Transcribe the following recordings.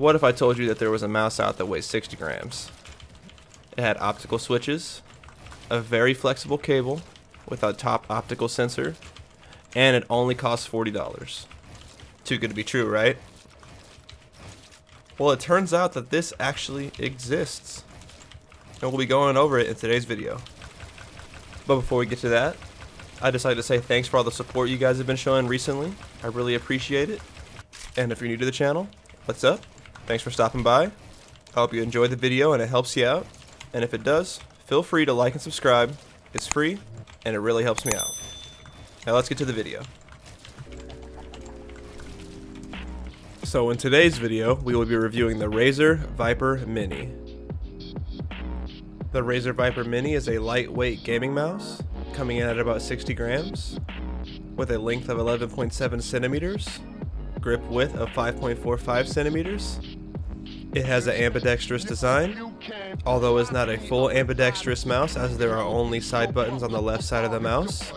What if I told you that there was a mouse out that weighs 60 grams? It had optical switches, a very flexible cable with a top optical sensor, and it only costs $40. Too good to be true, right? Well, it turns out that this actually exists, and we'll be going over it in today's video. But before we get to that, I decided to say thanks for all the support you guys have been showing recently. I really appreciate it. And if you're new to the channel, what's up? Thanks for stopping by. I hope you enjoy the video and it helps you out. And if it does, feel free to like and subscribe. It's free and it really helps me out. Now let's get to the video. So in today's video, we will be reviewing the Razer Viper Mini. The Razer Viper Mini is a lightweight gaming mouse, coming in at about 60 grams, with a length of 11.7 centimeters, grip width of 5.45 centimeters. It has an ambidextrous design, although it's not a full ambidextrous mouse as there are only side buttons on the left side of the mouse.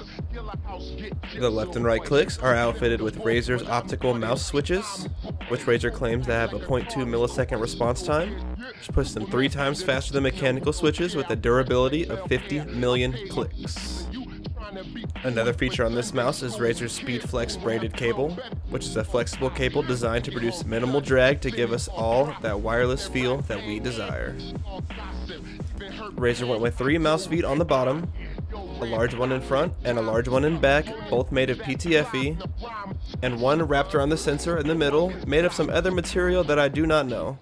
The left and right clicks are outfitted with Razer's optical mouse switches, which Razer claims to have a 0.2 millisecond response time, which puts them 3 times faster than mechanical switches with a durability of 50 million clicks. Another feature on this mouse is Razer's SpeedFlex braided cable, which is a flexible cable designed to produce minimal drag to give us all that wireless feel that we desire. Razer went with 3 mouse feet on the bottom, a large one in front and a large one in back, both made of PTFE, and one wrapped around the sensor in the middle, made of some other material that I do not know.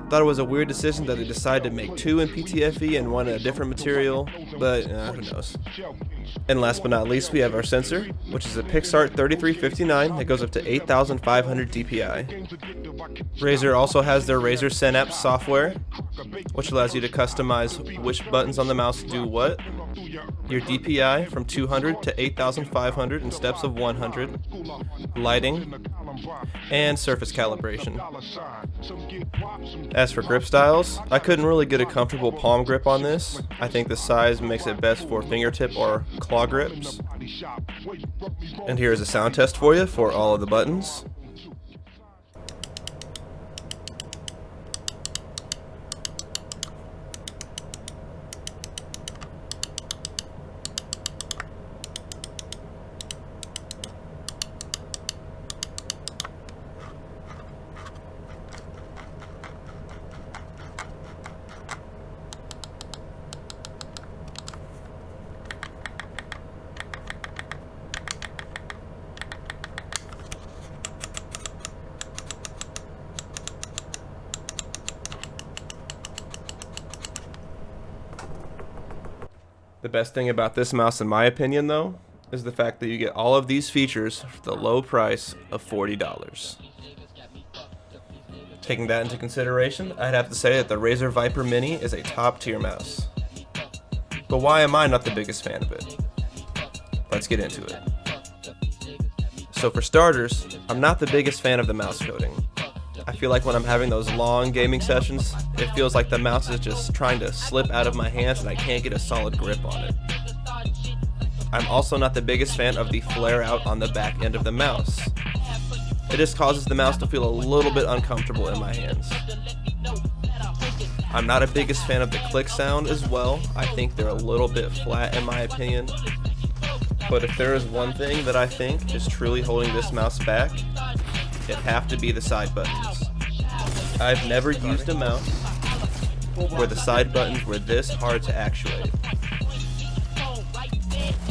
Thought it was a weird decision that they decided to make 2 in PTFE and 1 in a different material, but who knows. And last but not least, we have our sensor, which is a Pixart 3359 that goes up to 8,500 DPI. Razer also has their Razer Synapse software, which allows you to customize which buttons on the mouse do what, your DPI from 200 to 8,500 in steps of 100, lighting, and surface calibration. As for grip styles, I couldn't really get a comfortable palm grip on this. I think the size makes it best for fingertip or claw grips. And here is a sound test for you for all of the buttons. The best thing about this mouse, in my opinion, though, is the fact that you get all of these features for the low price of $40. Taking that into consideration, I'd have to say that the Razer Viper Mini is a top-tier mouse. But why am I not the biggest fan of it? Let's get into it. So for starters, I'm not the biggest fan of the mouse coating. I feel like when I'm having those long gaming sessions, it feels like the mouse is just trying to slip out of my hands and I can't get a solid grip on it. I'm also not the biggest fan of the flare out on the back end of the mouse. It just causes the mouse to feel a little bit uncomfortable in my hands. I'm not a biggest fan of the click sound as well. I think they're a little bit flat in my opinion. But if there is one thing that I think is truly holding this mouse back, it'd have to be the side buttons. I've never used a mouse where the side buttons were this hard to actuate.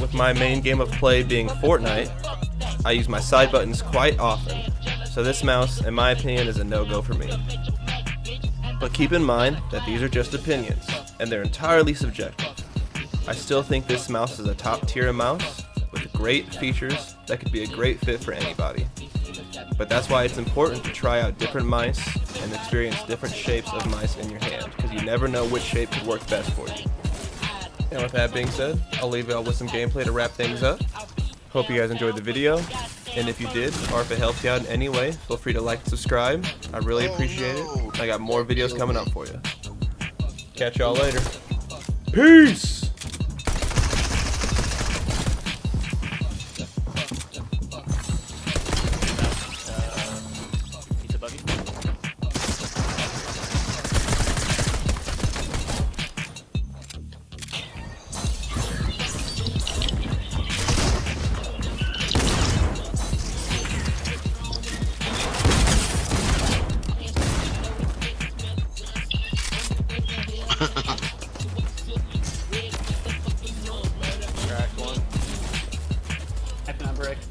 With my main game of play being Fortnite, I use my side buttons quite often, so this mouse, in my opinion, is a no-go for me. But keep in mind that these are just opinions, and they're entirely subjective. I still think this mouse is a top-tier mouse with great features that could be a great fit for anybody. But that's why it's important to try out different mice and experience different shapes of mice in your hand, because you never know which shape could work best for you. And with that being said, I'll leave y'all with some gameplay to wrap things up. Hope you guys enjoyed the video, and if you did, or if it helped you out in any way, feel free to like and subscribe. I really appreciate it. I got more videos coming up for you. Catch y'all later. Peace! He's above you. I cannot break.